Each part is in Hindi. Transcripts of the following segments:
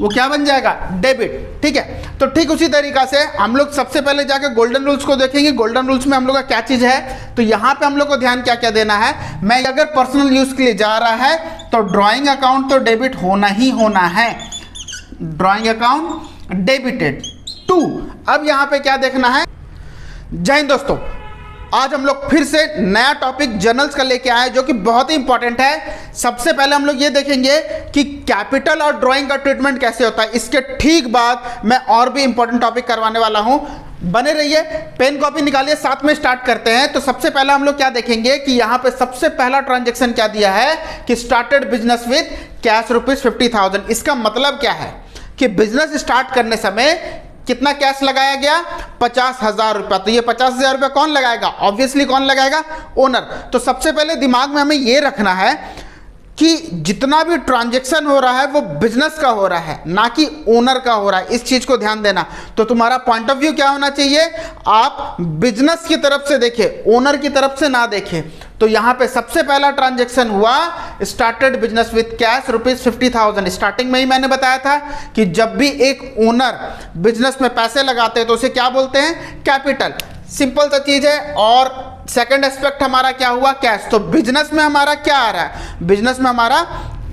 वो क्या बन जाएगा, डेबिट। ठीक है, तो ठीक उसी तरीका से हम लोग सबसे पहले जाके गोल्डन रूल्स को देखेंगे। गोल्डन रूल्स में हम लोग का क्या चीज है, तो यहाँ पे हम लोग को ध्यान क्या क्या देना है। मैं अगर पर्सनल यूज के लिए जा रहा है तो ड्राइंग अकाउंट तो डेबिट होना ही होना है, ड्राइंग अकाउंट डेबिटेड टू। अब यहाँ पे क्या देखना है। जय हिंद दोस्तों, आज हम लोग फिर से नया टॉपिक जर्नल्स का लेके आए जो कि बहुत ही इंपॉर्टेंट है। सबसे पहले हम लोग ये देखेंगे कि कैपिटल और ड्राइंग का ट्रीटमेंट कैसे होता है। इसके ठीक बाद मैं और भी इंपॉर्टेंट टॉपिक करवाने वाला हूं, बने रहिए। पेन कॉपी निकालिए, साथ में स्टार्ट करते हैं। तो सबसे पहले हम लोग क्या देखेंगे कि यहाँ पे सबसे पहला ट्रांजेक्शन क्या दिया है कि स्टार्टेड बिजनेस विद कैश ₹50,000। इसका मतलब क्या है कि बिजनेस स्टार्ट करने समय कितना कैश लगाया गया, 50,000 रुपया। तो ये 50,000 रुपया कौन लगाएगा, ऑब्वियसली कौन लगाएगा, ओनर। तो सबसे पहले दिमाग में हमें ये रखना है कि जितना भी ट्रांजैक्शन हो रहा है वो बिजनेस का हो रहा है, ना कि ओनर का हो रहा है। इस चीज को ध्यान देना। तो तुम्हारा पॉइंट ऑफ व्यू क्या होना चाहिए, आप बिजनेस की तरफ से देखें, ओनर की तरफ से ना देखें। तो यहाँ पे सबसे पहला ट्रांजैक्शन हुआ started business with cash ₹50,000। Starting में ही मैंने बताया था कि जब भी एक ओनर बिजनेस में पैसे लगाते हैं तो उसे क्या बोलते हैं, कैपिटल। सिंपल सा चीज है। और सेकंड एस्पेक्ट हमारा क्या हुआ, कैश। तो बिजनेस में हमारा क्या आ रहा है, बिजनेस में हमारा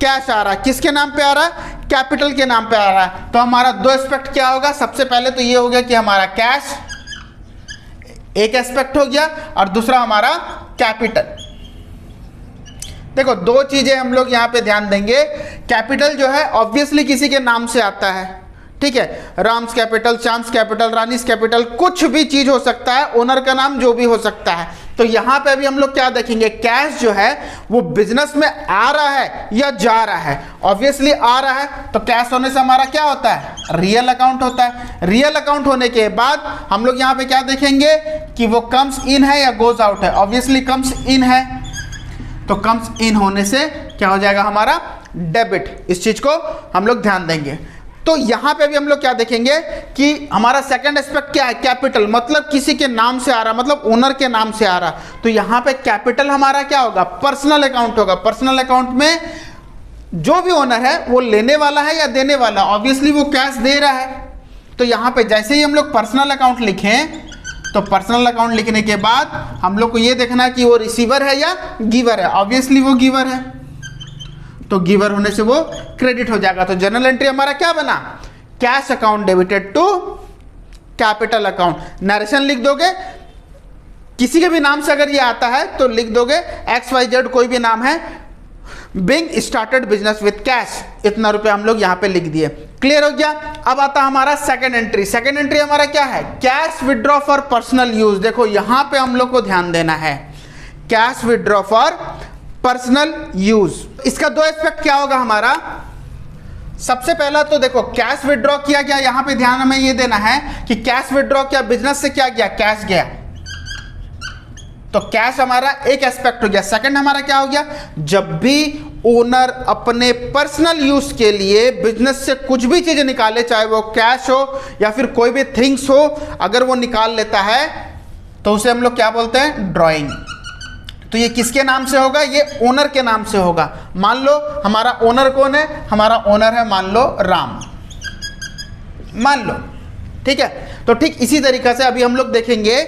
कैश आ रहा है। किसके नाम पे आ रहा है, कैपिटल के नाम पे आ रहा है। तो हमारा दो एस्पेक्ट क्या होगा, सबसे पहले तो ये हो गया कि हमारा कैश एक एस्पेक्ट हो गया और दूसरा हमारा कैपिटल। देखो दो चीजें हम लोग यहां पे ध्यान देंगे। कैपिटल जो है ऑब्वियसली किसी के नाम से आता है, ठीक है। राम्स कैपिटल, चांस कैपिटल, रानीस कैपिटल, कुछ भी चीज हो सकता है, ओनर का नाम जो भी हो सकता है। तो यहां पे अभी हम लोग क्या देखेंगे, कैश जो है वो बिजनेस में आ रहा है या जा रहा है। ऑब्वियसली आ रहा है, तो कैश होने से हमारा क्या होता है, रियल अकाउंट होता है। रियल अकाउंट होने के बाद हम लोग यहां पे क्या देखेंगे कि वो कम्स इन है या गोज आउट है। ऑब्वियसली कम्स इन है, तो कम्स इन होने से क्या हो जाएगा हमारा, डेबिट। इस चीज को हम लोग ध्यान देंगे। तो यहां पे भी हम लोग क्या देखेंगे कि हमारा सेकंड एस्पेक्ट क्या है, कैपिटल। मतलब किसी के नाम से आ रहा, मतलब ओनर के नाम से आ रहा। तो यहां पे कैपिटल हमारा क्या होगा, पर्सनल अकाउंट होगा। पर्सनल अकाउंट में जो भी ओनर है वो लेने वाला है या देने वाला, ऑब्वियसली वो कैश दे रहा है। तो यहां पे जैसे ही हम लोग पर्सनल अकाउंट लिखें, तो पर्सनल अकाउंट लिखने के बाद हम लोग को ये देखना है कि वो रिसीवर है या गिवर है। ऑब्वियसली वो गिवर है, तो गिवर होने से वो क्रेडिट हो जाएगा। तो जर्नल एंट्री हमारा क्या बना, cash account debited to capital account. Narration लिख दोगे, किसी के भी नाम से अगर ये आता है तो लिख दोगे XYZ, कोई भी नाम है, being started business with cash, इतना रुपया हम लोग यहाँ पे लिख दिए। क्लियर हो गया। अब आता हमारा सेकंड एंट्री। सेकंड एंट्री हमारा क्या है, cash withdraw for personal use. देखो यहाँ पे हम लोग को ध्यान देना है, cash withdraw for personal use. इसका दो एस्पेक्ट क्या होगा हमारा। सबसे पहला तो देखो कैश विड्रॉ किया गया, यहां पे ध्यान हमें ये देना है कि कैश विड्रॉ किया, बिजनेस से क्या गया, कैश गया। तो कैश हमारा एक एस्पेक्ट हो गया। सेकंड हमारा क्या हो गया, जब भी ओनर अपने पर्सनल यूज के लिए बिजनेस से कुछ भी चीज निकाले, चाहे वो कैश हो या फिर कोई भी थिंग्स हो, अगर वो निकाल लेता है तो उसे हम लोग क्या बोलते हैं, ड्राइंग। तो ये किसके नाम से होगा, ये ओनर के नाम से होगा। मान लो हमारा ओनर कौन है, हमारा ओनर है मान लो राम, मान लो, ठीक है। तो ठीक इसी तरीके से अभी हम लोग देखेंगे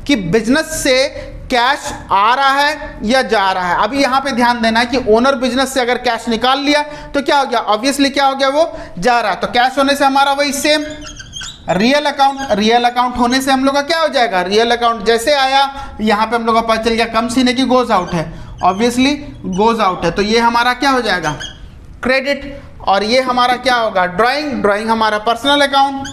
कि बिजनेस से कैश आ रहा है या जा रहा है। अभी यहां पे ध्यान देना है कि ओनर बिजनेस से अगर कैश निकाल लिया तो क्या हो गया, ऑब्वियसली क्या हो गया, वो जा रहा है। तो कैश होने से हमारा वही same real account. Real account होने से हम लोग का क्या हो जाएगा, रियल अकाउंट जैसे आया यहाँ पे हम लोग का पता चल गया कम सीने की गोज आउट है, ऑब्वियसली गोज आउट है। तो ये हमारा क्या हो जाएगा, क्रेडिट। और ये हमारा क्या होगा, ड्राइंग। ड्राइंग हमारा personal account.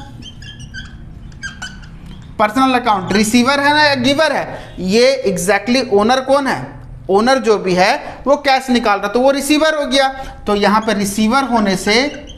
Personal account receiver है ना या गिवर है, ये एग्जैक्टली ओनर कौन है, ओनर जो भी है वो कैश निकाल रहा, तो वो रिसीवर हो गया। तो यहाँ पे रिसीवर होने से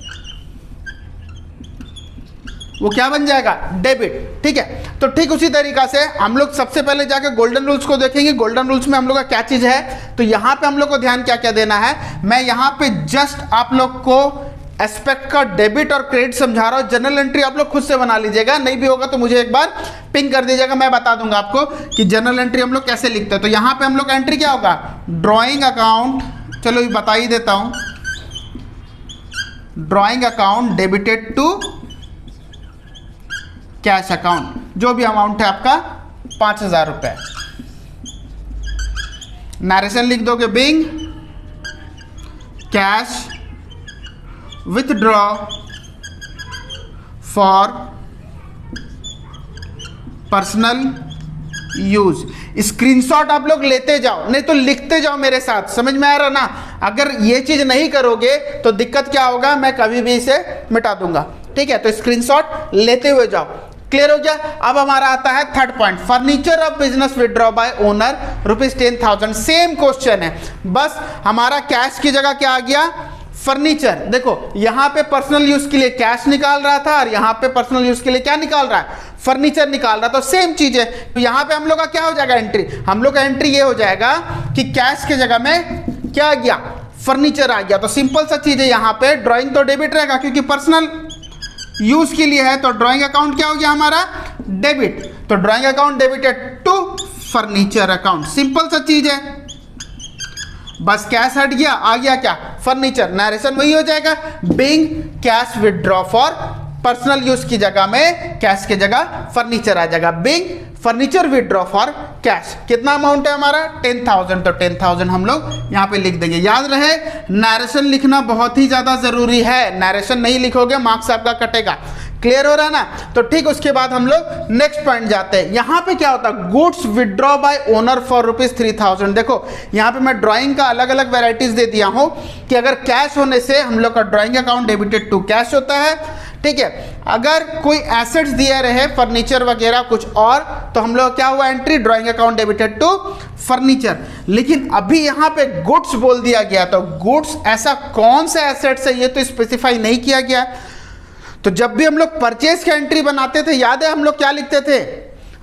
वो क्या बन जाएगा, डेबिट। ठीक है। तो ठीक उसी तरीका से हम लोग सबसे पहले जाके गोल्डन रूल्स को देखेंगे। गोल्डन रूल्स में हम लोग का क्या चीज है, तो यहाँ पे हम लोग को ध्यान क्या क्या देना है। मैं यहाँ पे जस्ट आप लोग को एस्पेक्ट का डेबिट और क्रेडिट समझा रहा हूँ। जनरल एंट्री आप लोग खुद से बना लीजिएगा, नहीं भी होगा तो मुझे एक बार पिंग कर दीजिएगा, मैं बता दूंगा आपको कि जनरल एंट्री हम लोग कैसे लिखते हैं। तो यहाँ पे हम लोग का एंट्री क्या होगा, ड्राइंग अकाउंट। चलो ये बता ही देता हूँ, drawing account debited to cash account, जो भी अमाउंट है आपका 5,000 रुपये। नरेशन लिख दोगे being cash withdraw for personal use. Screenshot आप लोग लेते जाओ, नहीं तो लिखते जाओ मेरे साथ, समझ में आ रहा ना। अगर ये चीज नहीं करोगे तो दिक्कत क्या होगा, मैं कभी भी इसे मिटा दूंगा, ठीक है। तो स्क्रीनशॉट लेते हुए जाओ, क्लियर हो गया। अब हमारा आता है third point, furniture of business withdraw bye owner ₹10,000। Same question है, बस हमारा कैश की जगह क्या आ गया, फर्नीचर। देखो यहां पे पर्सनल यूज के लिए कैश निकाल रहा था और यहां पे पर्सनल यूज के लिए क्या निकाल रहा है, फर्नीचर निकाल रहा। तो सेम चीज है, तो यहां पे हम लोग का क्या हो जाएगा एंट्री, हम लोग का एंट्री ये हो जाएगा कि कैश की जगह में क्या आ गया, फर्नीचर आ गया। तो सिंपल सा चीज है, यहां पे ड्राइंग तो डेबिट रहेगा क्योंकि पर्सनल यूज के लिए है, तो ड्राइंग अकाउंट क्या हो गया हमारा, डेबिट। तो drawing account debited to furniture account, simple सा चीज है, बस कैश हट गया, आ गया क्या, फर्नीचर। नरेशन वही हो जाएगा, being cash withdraw for personal use की जगह में कैश की जगह फर्नीचर आ जाएगा, being furniture withdraw for cash. कितना अमाउंट है हमारा, 10,000। तो 10,000 हम लोग यहाँ पे लिख देंगे। याद रहे नरेशन लिखना बहुत ही ज्यादा जरूरी है, नरेशन नहीं लिखोगे मार्क्स आपका कटेगा, क्लियर हो रहा है ना। तो ठीक उसके बाद हम लोग नेक्स्ट पॉइंट जाते हैं। यहाँ पे क्या होता है, goods withdraw bye owner for ₹3,000। देखो यहाँ पे मैं ड्राइंग का अलग अलग वेराइटीज दे दिया हूँ कि अगर कैश होने से हम लोग का drawing account debited to cash होता है, ठीक है। अगर कोई एसेट्स दिए रहे फर्नीचर वगैरह कुछ और, तो हम लोग क्या हुआ entry, drawing account debited to furniture. लेकिन अभी यहाँ पे गुड्स बोल दिया गया, तो गुड्स ऐसा कौन सा एसेट्स है ये तो स्पेसिफाई नहीं किया गया। तो जब भी हम लोग परचेज का एंट्री बनाते थे, याद है हम लोग क्या लिखते थे,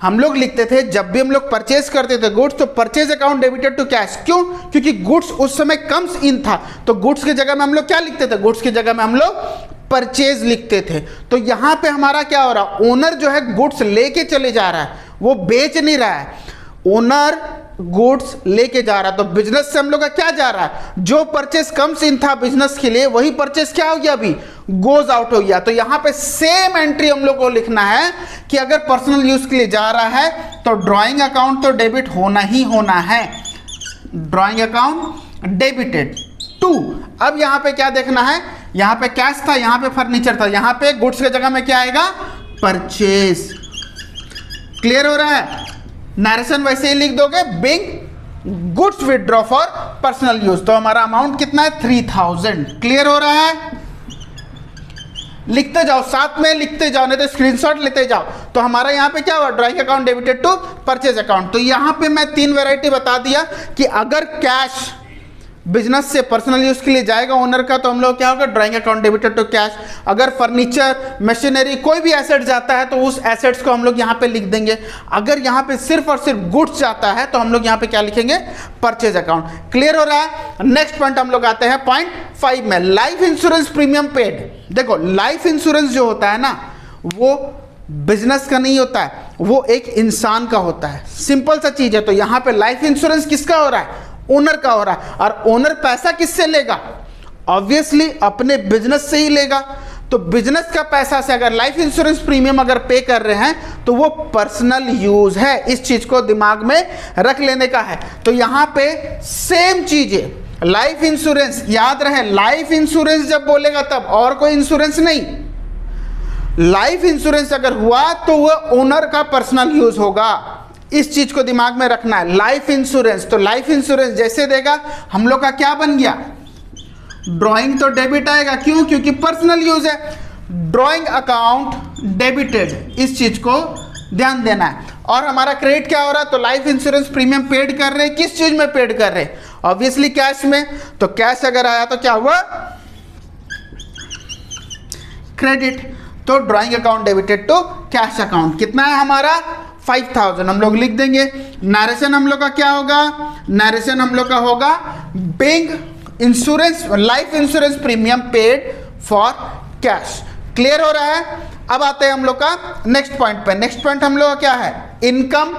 हम लोग लिखते थे जब भी हम लोग परचेज करते थे गुड्स, तो purchase account debited to cash. क्यों, क्योंकि गुड्स उस समय कम्स इन था, तो गुड्स की जगह में हम लोग क्या लिखते थे, गुड्स की जगह में हम लोग परचेज लिखते थे। तो यहां पे हमारा क्या हो रहा, ओनर जो है गुड्स लेके चले जा रहा है, वो बेच नहीं रहा है, ओनर गुड्स लेके जा रहा है। तो बिजनेस से हम लोग का क्या जा रहा है, जो परचेज कम्स इन था बिजनेस के लिए, वही परचेज क्या हो गया, अभी गोज आउट हो गया। तो यहां पे सेम एंट्री हम लोग को लिखना है कि अगर पर्सनल यूज के लिए जा रहा है तो ड्राइंग अकाउंट तो डेबिट होना ही होना है, ड्राइंग अकाउंट डेबिटेड टू। अब यहां पे क्या देखना है, यहां पे कैश था, यहां पे फर्नीचर था, यहां पे गुड्स की जगह में क्या आएगा, परचेज। क्लियर हो रहा है, नरेशन वैसे ही लिख दोगे, Bing goods withdraw for personal use. तो हमारा अमाउंट कितना है, 3,000। क्लियर हो रहा है, लिखते जाओ, साथ में लिखते जाओ, नहीं तो स्क्रीनशॉट लेते जाओ। तो हमारा यहाँ पे क्या हुआ, drawing account debited to purchase account. तो यहाँ पे मैं 3 वैरायटी बता दिया कि अगर कैश बिजनेस से पर्सनल यूज के लिए जाएगा ओनर का, तो हम लोग क्या होगा, drawing account debited to cash. अगर फर्नीचर मशीनरी कोई भी एसेट जाता है तो उस एसेट्स को हम लोग यहाँ पे लिख देंगे। अगर यहाँ पे सिर्फ और सिर्फ गुड्स जाता है तो हम लोग यहाँ पे क्या लिखेंगे, परचेज अकाउंट। क्लियर हो रहा है। नेक्स्ट पॉइंट हम लोग आते हैं पॉइंट 5 में, लाइफ इंश्योरेंस प्रीमियम पेड। देखो लाइफ इंश्योरेंस जो होता है ना, वो बिजनेस का नहीं होता है, वो एक इंसान का होता है, सिंपल सा चीज है। तो यहाँ पे लाइफ इंश्योरेंस किसका हो रहा है, ओनर का हो रहा है। और ओनर पैसा किससे लेगा, ऑब्वियसली अपने बिजनेस से ही लेगा। तो बिजनेस का पैसा से अगर लाइफ इंश्योरेंस प्रीमियम अगर पे कर रहे हैं तो वो पर्सनल यूज है, इस चीज को दिमाग में रख लेने का है। तो यहां पे सेम चीज है, लाइफ इंश्योरेंस, याद रहे लाइफ इंश्योरेंस जब बोलेगा तब, और कोई इंश्योरेंस नहीं। लाइफ इंश्योरेंस अगर हुआ तो वह ओनर का पर्सनल यूज होगा, इस चीज को दिमाग में रखना है। लाइफ इंश्योरेंस, तो लाइफ इंश्योरेंस जैसे देगा हम लोग का क्या बन गया, ड्राइंग तो डेबिट आएगा, क्यों, क्योंकि पर्सनल यूज है। ड्राइंग अकाउंट डेबिटेड, इस चीज को ध्यान देना है। और हमारा क्रेडिट क्या हो रहा है, तो लाइफ इंश्योरेंस प्रीमियम पेड कर रहे हैं, किस चीज में पेड कर रहे हैं, ऑब्वियसली कैश में। तो कैश अगर आया तो क्या हुआ, क्रेडिट। तो drawing account debited to cash account, कितना है हमारा 5,000 हम लोग लिख देंगे। नरेशन हम लोग का क्या होगा, नरेशन हम लोग का होगा being insurance life insurance premium paid for cash. Clear हो रहा है। अब आते हैं हम लोग का नेक्स्ट पॉइंट पे। नेक्स्ट पॉइंट हम लोग का क्या है, इनकम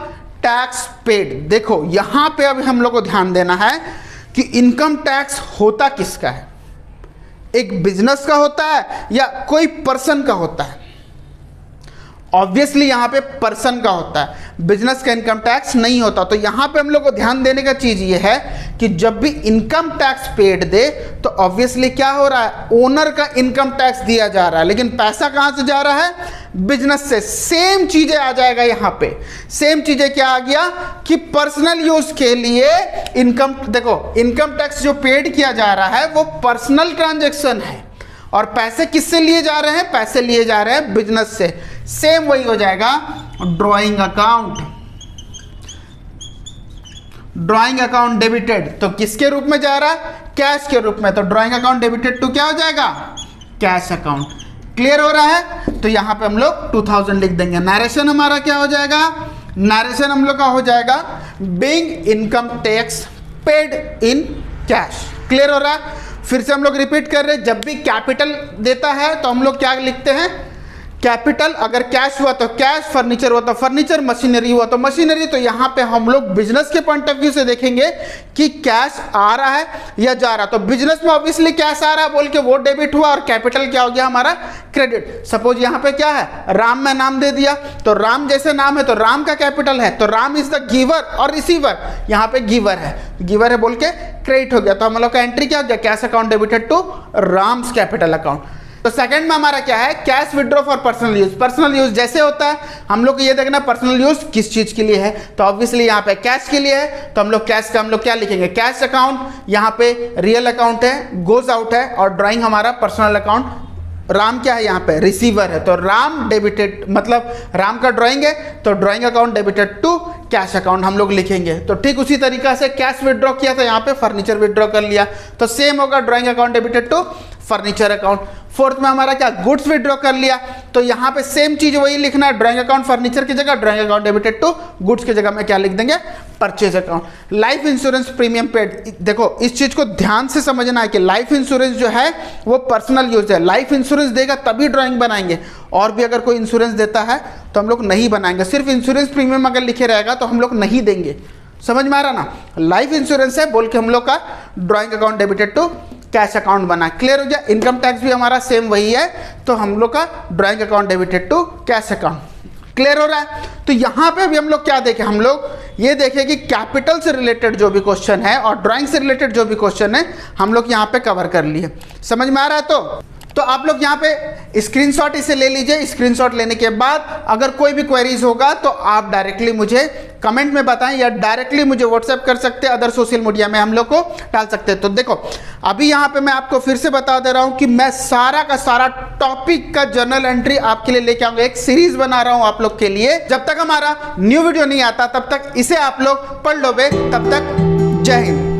टैक्स पेड। देखो यहां पे अब हम लोग को ध्यान देना है कि इनकम टैक्स होता किसका है, एक बिजनेस का होता है या कोई पर्सन का होता है? ऑब्वियसली यहां पे पर्सन का होता है, बिजनेस का इनकम टैक्स नहीं होता। तो यहां पे हम लोग को ध्यान देने का चीज ये है कि जब भी इनकम टैक्स पेड दे तो ऑब्वियसली क्या हो रहा है, ओनर का इनकम टैक्स दिया जा रहा है, लेकिन पैसा कहां से जा रहा है, बिजनेस से। सेम चीजें आ जाएगा यहां पे, सेम चीजें क्या आ गया कि पर्सनल यूज के लिए इनकम, देखो इनकम टैक्स जो पेड किया जा रहा है वो पर्सनल ट्रांजेक्शन है, और पैसे किससे लिए जा रहे हैं, पैसे लिए जा रहे हैं बिजनेस से। सेम वही हो जाएगा drawing account. Drawing account debited तो किसके रूप में जा रहा है, कैश के रूप में। तो ड्राइंग अकाउंट डेबिटेड टू क्या हो जाएगा, कैश अकाउंट। क्लियर हो रहा है? तो यहां पे हम लोग 2000 लिख देंगे। नरेशन हमारा क्या हो जाएगा, नरेशन हम लोग का हो जाएगा being income tax paid in cash. Clear हो रहा है? फिर से हम लोग रिपीट कर रहे हैं, जब भी कैपिटल देता है तो हम लोग क्या लिखते हैं, कैपिटल। अगर कैश हुआ तो कैश, फर्नीचर हुआ तो फर्नीचर, मशीनरी हुआ तो मशीनरी। तो यहाँ पे हम लोग बिजनेस के पॉइंट ऑफ व्यू से देखेंगे कि कैश आ रहा है या जा रहा है। तो बिजनेस में ऑब्वियसली कैश आ रहा है बोल के वो डेबिट हुआ, और कैपिटल क्या हो गया हमारा, क्रेडिट। सपोज यहाँ पे क्या है, राम में नाम दे दिया, तो राम जैसे नाम है तो राम का कैपिटल है, तो राम इज द गिवर और रिसीवर, यहाँ पे गिवर है बोल के क्रेडिट हो गया। तो हम लोग का एंट्री क्या हो गया, cash account debited to Ram's capital account. तो सेकंड में हमारा क्या है, cash withdraw for personal use. Personal use जैसे होता है हम लोग को ये देखना पर्सनल यूज किस चीज के लिए है, तो ऑब्वियसली यहाँ पे कैश के लिए है। तो हम लोग कैश का हम लोग क्या लिखेंगे, कैश अकाउंट। यहाँ पे रियल अकाउंट है, गोज आउट है, और ड्राइंग हमारा पर्सनल अकाउंट। राम क्या है यहाँ पे, रिसीवर है, तो राम डेबिटेड, मतलब राम का ड्राइंग है तो drawing account debited to cash account हम लोग लिखेंगे। तो ठीक उसी तरीका से कैश विड्रॉ किया था, यहाँ पे फर्नीचर विड्रॉ कर लिया, तो सेम होगा drawing account debited to furniture account. Fourth में हमारा क्या, गुड्स विड्रॉ कर लिया, तो यहाँ पे सेम चीज वही लिखना है, ड्राइंग अकाउंट फर्नीचर की जगह drawing account debited to goods की जगह में क्या लिख देंगे, purchase account. Life insurance premium paid, देखो इस चीज को ध्यान से समझना है कि लाइफ इंश्योरेंस जो है वो पर्सनल यूज है। लाइफ इंश्योरेंस देगा तभी ड्राइंग बनाएंगे, और भी अगर कोई इंश्योरेंस देता है तो हम लोग नहीं बनाएंगे। सिर्फ इंश्योरेंस प्रीमियम अगर लिखे रहेगा तो हम लोग नहीं देंगे। समझ में आ रहा ना, लाइफ इंश्योरेंस है बोल के हम लोग का drawing account debited to cash account बना। क्लियर हो गया? इनकम टैक्स भी हमारा सेम वही है, तो हम लोग का drawing account debited to cash account. Clear हो रहा है? तो यहां पे भी हम लोग क्या देखें, हम लोग ये देखें कि कैपिटल से रिलेटेड जो भी क्वेश्चन है और ड्राइंग से रिलेटेड जो भी क्वेश्चन है हम लोग यहां पे कवर कर लिए। समझ में आ रहा है? तो आप लोग यहाँ पे स्क्रीनशॉट इसे ले लीजिए। स्क्रीनशॉट लेने के बाद अगर कोई भी क्वेरीज होगा तो आप डायरेक्टली मुझे कमेंट में बताएं, या डायरेक्टली मुझे व्हाट्सएप कर सकते हैं, अदर सोशल मीडिया में हम लोग को डाल सकते हैं। तो देखो अभी यहाँ पे मैं आपको फिर से बता दे रहा हूँ कि मैं सारा का सारा टॉपिक का जर्नल एंट्री आपके लिए लेके आऊंगा, एक सीरीज बना रहा हूँ आप लोग के लिए। जब तक हमारा न्यू वीडियो नहीं आता तब तक इसे आप लोग पढ़ लोगे। तब तक जय हिंद।